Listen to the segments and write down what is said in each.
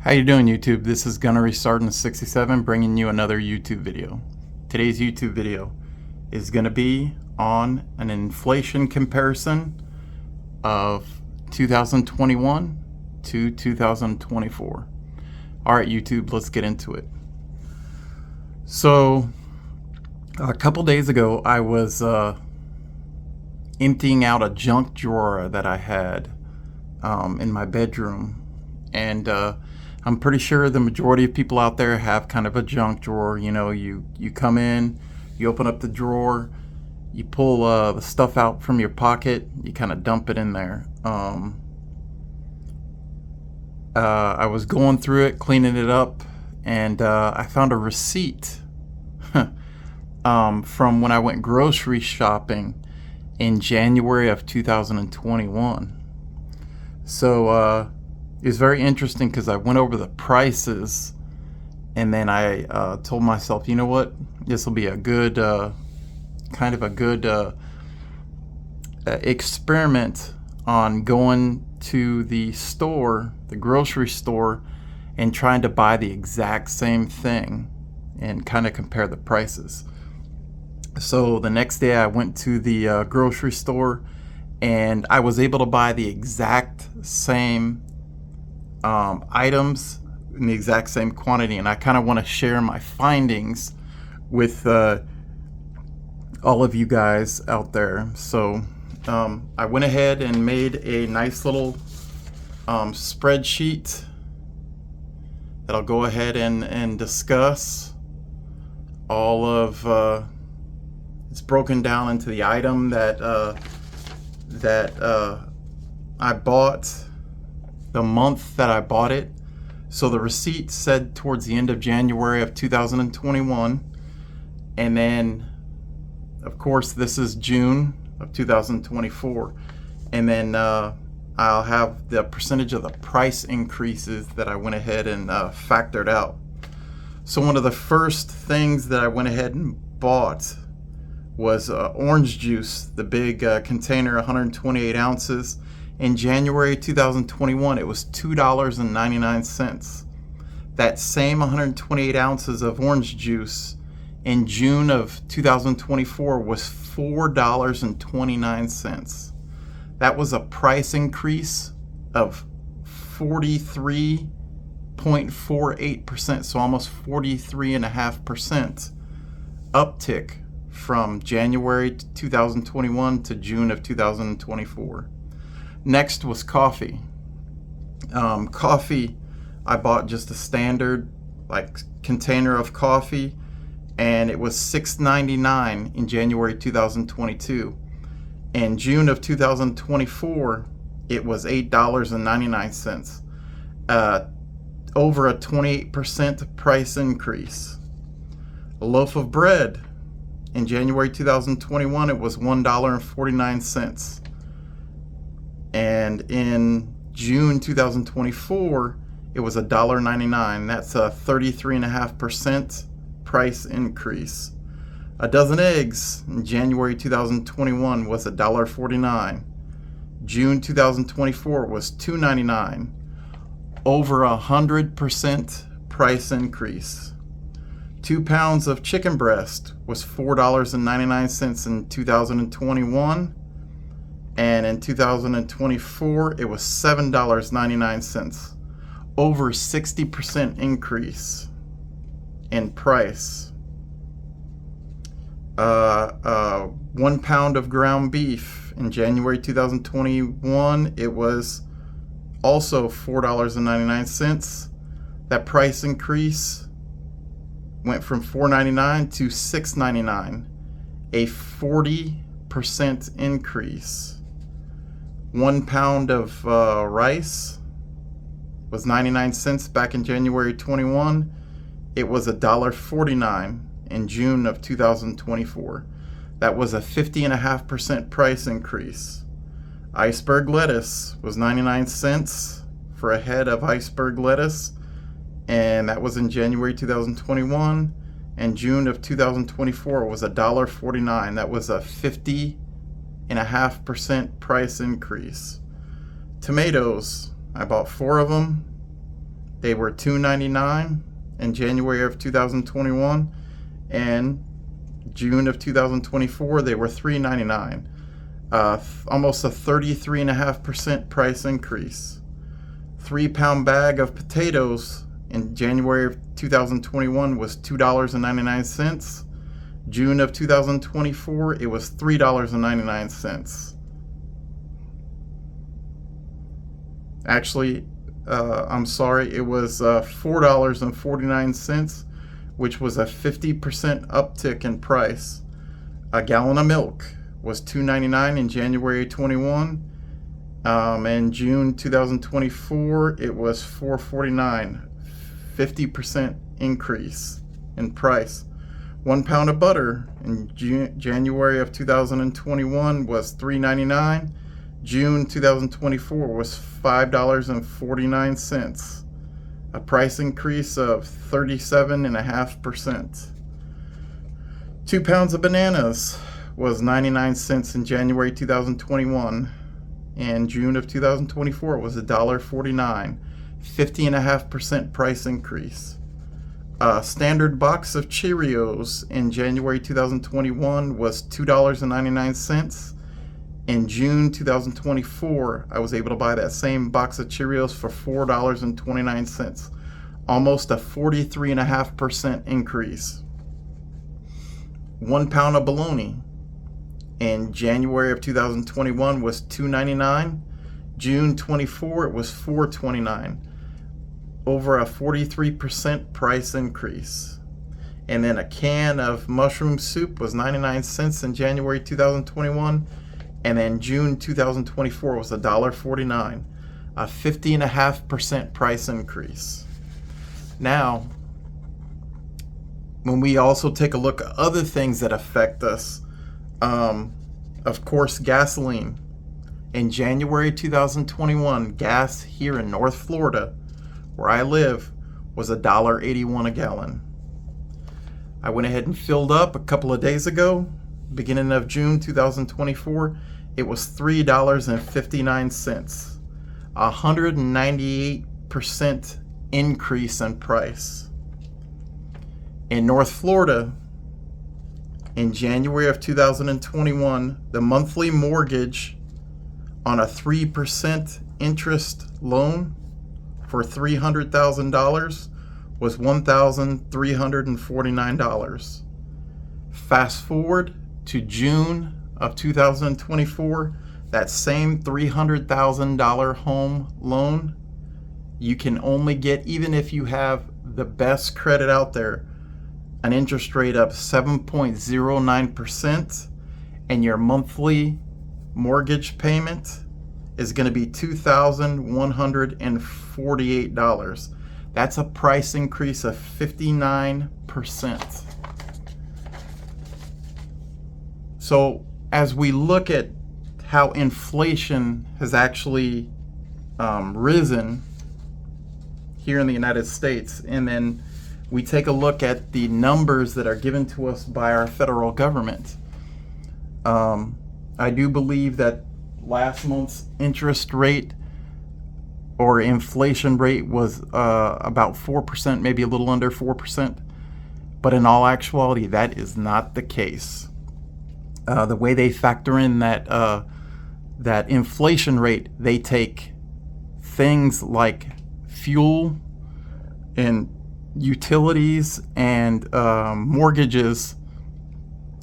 How you doing, YouTube? This is Gunnery Sergeant 67 bringing you another YouTube video. Today's YouTube video is going to be on an inflation comparison of 2021 to 2024. Alright, YouTube, let's get into it. So, a couple days ago, I was emptying out a junk drawer that I had in my bedroom, and I'm pretty sure the majority of people out there have kind of a junk drawer. You know, you come in, you open up the drawer, you pull the stuff out from your pocket, you kind of dump it in there. I was going through it, cleaning it up, and I found a receipt from when I went grocery shopping in January of 2021. So it was very interesting because I went over the prices, and then I told myself, you know what, this will be a good kind of a good experiment on going to the store, the grocery store, and trying to buy the exact same thing and kind of compare the prices. So the next day I went to the grocery store, and I was able to buy the exact same items in the exact same quantity, and I kind of want to share my findings with all of you guys out there. So I went ahead and made a nice little spreadsheet that I'll go ahead and discuss. All of it's broken down into the item that I bought, the month that I bought it. So the receipt said towards the end of January of 2021, and then of course this is June of 2024, and then I'll have the percentage of the price increases that I went ahead and factored out. So one of the first things that I went ahead and bought was orange juice, the big container, 128 ounces. In January 2021, it was $2.99. That same 128 ounces of orange juice in June of 2024 was $4.29. That was a price increase of 43.48%, so almost 43.5% uptick from January 2021 to June of 2024. Next was coffee. Coffee, I bought just a standard container of coffee, and it was $6.99 in January 2022. In June of 2024, it was $8.99. Over a 28% price increase. A loaf of bread, in January 2021, it was $1.49. And in June 2024, it was $1.99. That's a 33.5% price increase. A dozen eggs in January 2021 was $1.49. June 2024 was $2.99. Over 100% price increase. 2 pounds of chicken breast was $4.99 in 2021. And in 2024, it was $7.99. Over 60% increase in price. 1 pound of ground beef in January 2021, it was also $4.99. That price increase went from $4.99 to $6.99, a 40% increase. 1 pound of rice was 99 cents back in January 21. It was $1.49 in June of 2024. That was a 50.5% price increase. Iceberg lettuce was 99 cents for a head of iceberg lettuce, and that was in January 2021. And June of 2024 was $1.49. That was a 50.5% price increase. Tomatoes, I bought 4 of them. they were $2.99 in January of 2021, and June of 2024 they were $3.99. Almost a 33.5% price increase. 3-pound bag of potatoes in January of 2021 was $2.99. June of 2024 it was $3.99. Actually, I'm sorry, it was $4.49, which was a 50% uptick in price. A gallon of milk was $2.99 in January 21. In June 2024, it was $4.49, 50% increase in price. 1 pound of butter in January of 2021 was $3.99. June 2024 was $5.49, a price increase of 37.5%. 2 pounds of bananas was 99 cents in January 2021, and June of 2024 it was $1.49, 50.5% price increase. A standard box of Cheerios in January 2021 was $2.99. In June 2024, I was able to buy that same box of Cheerios for $4.29, almost a 43.5% increase. 1 pound of bologna in January of 2021 was $2.99. June 24, it was $4.29, over a 43% price increase. And then a can of mushroom soup was 99 cents in January 2021. And then June 2024 was $1.49, a 50.5% price increase. Now, when we also take a look at other things that affect us, of course, gasoline. In January 2021, gas here in North Florida, where I live, was $1.81 a gallon. I went ahead and filled up a couple of days ago, beginning of June 2024. It was $3.59, a 198% increase in price. In North Florida, in January of 2021, the monthly mortgage on a 3% interest loan for $300,000 was $1,349. Fast forward to June of 2024, that same $300,000 home loan, you can only get, even if you have the best credit out there, an interest rate of 7.09%, and your monthly mortgage payment is going to be $2,148. That's a price increase of 59%. So as we look at how inflation has actually risen here in the United States, and then we take a look at the numbers that are given to us by our federal government, I do believe that last month's interest rate or inflation rate was about 4%, maybe a little under 4%. But in all actuality, that is not the case. The way they factor in that inflation rate, they take things like fuel and utilities and mortgages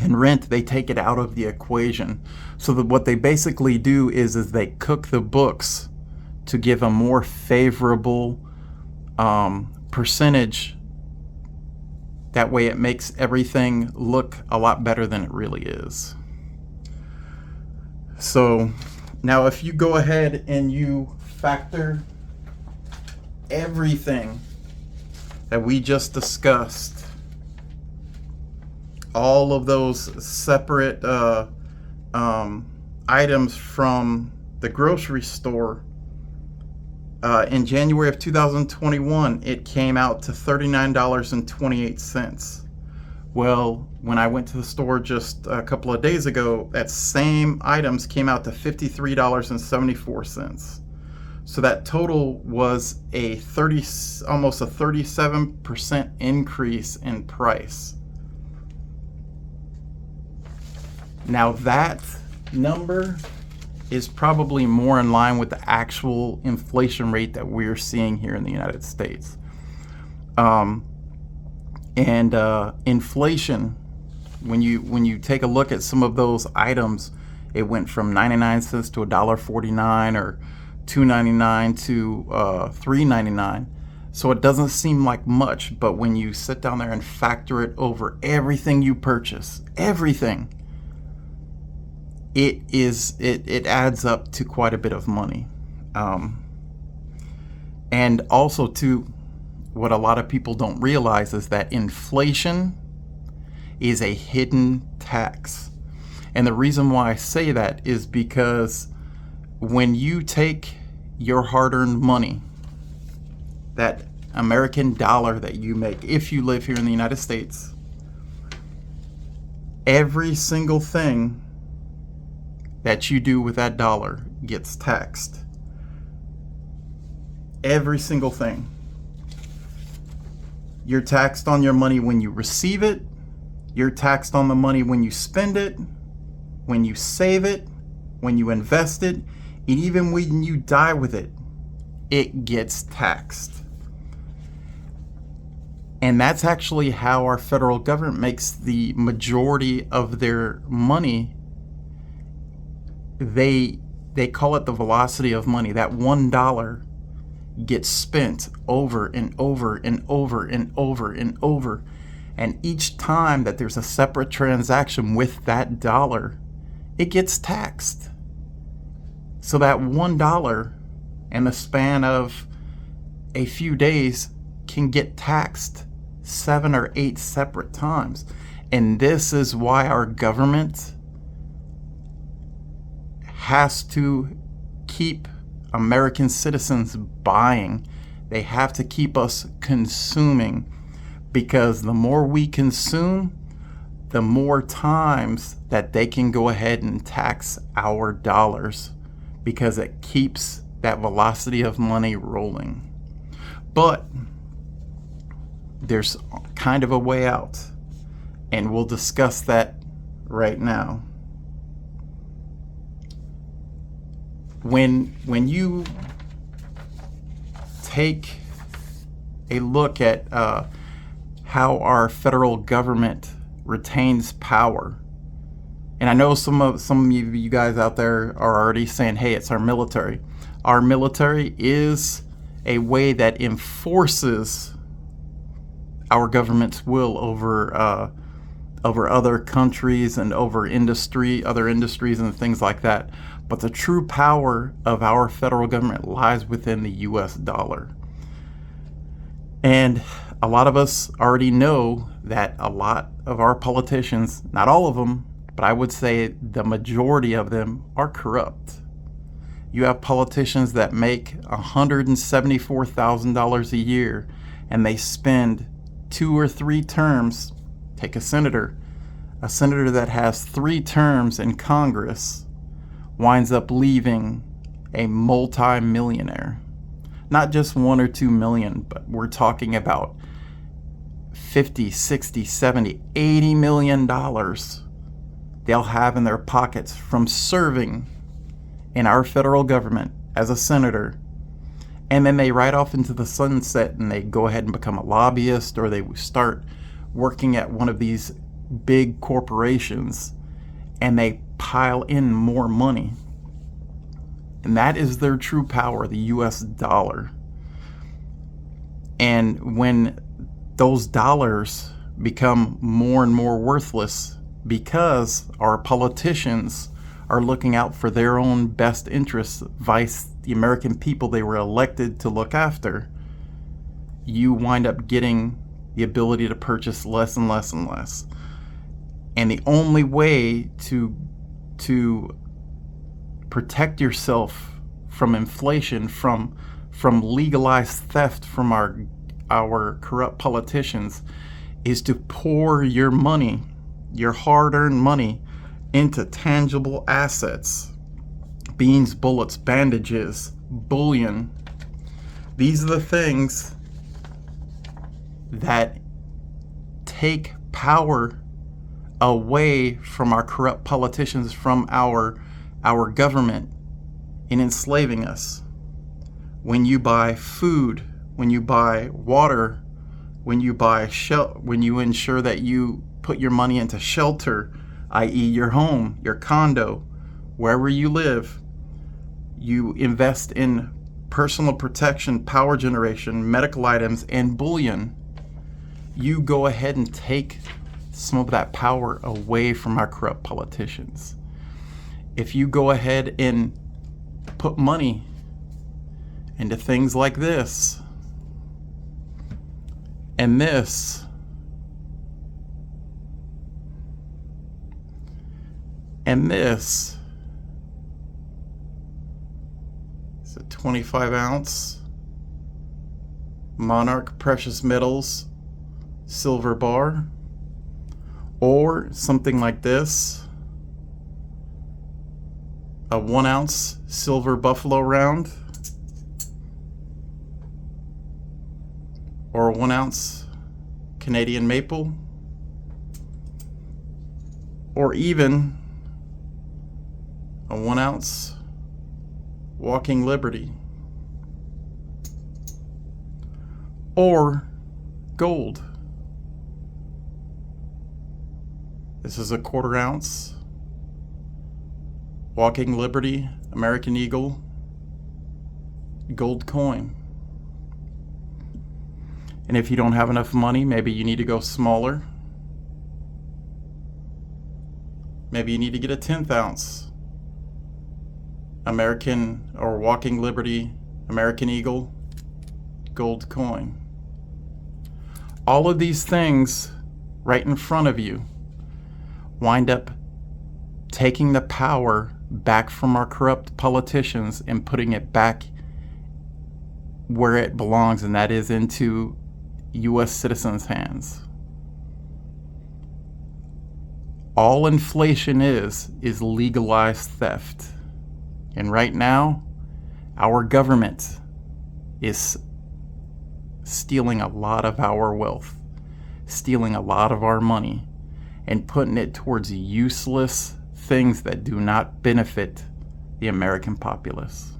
and rent. They take it out of the equation. So that what they basically do is they cook the books to give a more favorable percentage. That way it makes everything look a lot better than it really is. So now if you go ahead and you factor everything that we just discussed, all of those separate items from the grocery store, in January of 2021, it came out to $39.28. Well, when I went to the store just a couple of days ago, that same items came out to $53.74. So that total was almost a 37% increase in price. Now that number is probably more in line with the actual inflation rate that we're seeing here in the United States. Inflation, when you take a look at some of those items, it went from 99 cents to $1.49 or $2.99 to $3.99. So it doesn't seem like much, but when you sit down there and factor it over everything you purchase, everything, it adds up to quite a bit of money. And also too, what a lot of people don't realize is that inflation is a hidden tax. And the reason why I say that is because when you take your hard-earned money, that American dollar that you make if you live here in the United States, every single thing that you do with that dollar gets taxed. Every single thing. You're taxed on your money when you receive it. You're taxed on the money when you spend it, when you save it, when you invest it, and even when you die with it, it gets taxed. And that's actually how our federal government makes the majority of their money. They call it the velocity of money. That $1 gets spent over and over and over and over and over. And each time that there's a separate transaction with that dollar, it gets taxed. So that $1 in the span of a few days can get taxed 7 or 8 separate times. And this is why our government has to keep American citizens buying. They have to keep us consuming, because the more we consume, the more times that they can go ahead and tax our dollars, because it keeps that velocity of money rolling. But there's kind of a way out, and we'll discuss that right now. When you take a look at how our federal government retains power, and I know some of you guys out there are already saying, hey, it's our military. Our military is a way that enforces our government's will over other countries and over other industries and things like that. But the true power of our federal government lies within the US dollar. And a lot of us already know that a lot of our politicians, not all of them, but I would say the majority of them, are corrupt. You have politicians that make $174,000 a year, and they spend 2 or 3 terms. Take a senator that has 3 terms in Congress winds up leaving a multi-millionaire. Not just 1 or 2 million, but we're talking about 50, 60, 70, 80 million dollars they'll have in their pockets from serving in our federal government as a senator. And then they ride off into the sunset and they go ahead and become a lobbyist, or they start working at one of these big corporations, and they pile in more money. And that is their true power, the US dollar. And when those dollars become more and more worthless because our politicians are looking out for their own best interests, vice the American people they were elected to look after, you wind up getting the ability to purchase less and less and less. And the only way to protect yourself from inflation, from legalized theft from our corrupt politicians, is to pour your money, your hard-earned money, into tangible assets. Beans, bullets, bandages, bullion. These are the things that take power away from our corrupt politicians, from our government, in enslaving us. When you buy food, when you buy water, when you buy when you ensure that you put your money into shelter, i.e. your home, your condo, wherever you live, you invest in personal protection, power generation, medical items, and bullion, you go ahead and take some of that power away from our corrupt politicians. If you go ahead and put money into things like this and this and this, it's a 25-ounce Monarch Precious Metals silver bar, or something like this, a 1-ounce silver buffalo round, or a 1-ounce Canadian maple, or even a 1-ounce Walking Liberty, or gold. This is a 1/4 ounce Walking Liberty American Eagle gold coin. And if you don't have enough money, maybe you need to go smaller. Maybe you need to get a 1/10 ounce American or Walking Liberty American Eagle gold coin. All of these things right in front of you wind up taking the power back from our corrupt politicians and putting it back where it belongs, and that is into U.S. citizens' hands. All inflation is legalized theft. And right now, our government is stealing a lot of our wealth, stealing a lot of our money, and putting it towards useless things that do not benefit the American populace.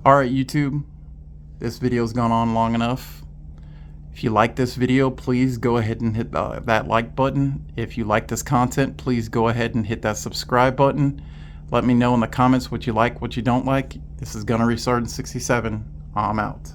All right, YouTube, this video's gone on long enough. If you like this video, please go ahead and hit that like button. If you like this content, please go ahead and hit that subscribe button. Let me know in the comments what you like, what you don't like. This is Gunnery Sergeant 67. I'm out.